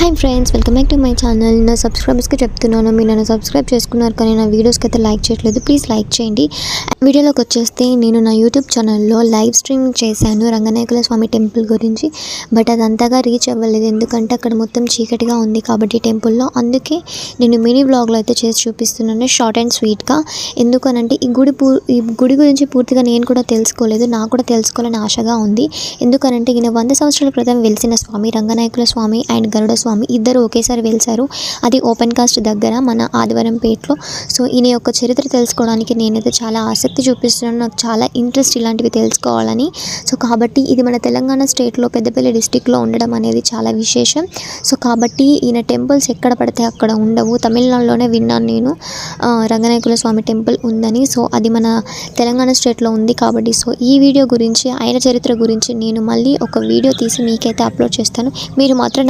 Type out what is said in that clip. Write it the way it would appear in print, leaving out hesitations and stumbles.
Hi friends, welcome back to my channel. నా సబ్స్క్రైబర్స్కి చెప్తున్నాను, మీరు నన్ను సబ్స్క్రైబ్ చేసుకున్నారు కానీ నా వీడియోస్కి అయితే లైక్ చేయట్లేదు. ప్లీజ్ లైక్ చేయండి. వీడియోలోకి వచ్చేస్తే నేను నా యూట్యూబ్ ఛానల్లో లైవ్ స్ట్రీమింగ్ చేశాను రంగనాయకుల స్వామి టెంపుల్ గురించి. బట్ అది అంతగా రీచ్ అవ్వలేదు, ఎందుకంటే అక్కడ మొత్తం చీకటిగా ఉంది కాబట్టి టెంపుల్లో. అందుకే నేను మినీ వ్లాగ్లో అయితే చేసి చూపిస్తున్నాను, షార్ట్ అండ్ స్వీట్గా. ఎందుకనంటే ఈ గుడి గురించి పూర్తిగా నేను కూడా తెలుసుకోలేదు, నాకు కూడా తెలుసుకోవాలని ఆశగా ఉంది. ఎందుకనంటే ఈయన 100 సంవత్సరాల క్రితం వెలిసిన స్వామి రంగనాయకుల స్వామి అండ్ గరుడ స్వామి ఇద్దరు ఒకేసారి వెలిసారు. అది ఓపెన్ కాస్ట్ దగ్గర మన ఆదివారంపేటలో. సో ఈయన యొక్క చరిత్ర తెలుసుకోవడానికి నేనైతే చాలా ఆసక్తి చూపిస్తున్నాను, నాకు చాలా ఇంట్రెస్ట్ ఇలాంటివి తెలుసుకోవాలని. సో కాబట్టి ఇది మన తెలంగాణ స్టేట్లో పెద్దపల్లి డిస్టిక్లో ఉండడం అనేది చాలా విశేషం. సో కాబట్టి ఈయన టెంపుల్స్ ఎక్కడ పడితే అక్కడ ఉండవు. తమిళనాడులోనే విన్నాను నేను రంగనాయకుల స్వామి టెంపుల్ ఉందని. సో అది మన తెలంగాణ స్టేట్లో ఉంది కాబట్టి సో ఈ వీడియో గురించి, ఆయన చరిత్ర గురించి నేను మళ్ళీ ఒక వీడియో తీసి మీకైతే అప్లోడ్ చేస్తాను. మీరు మాత్రం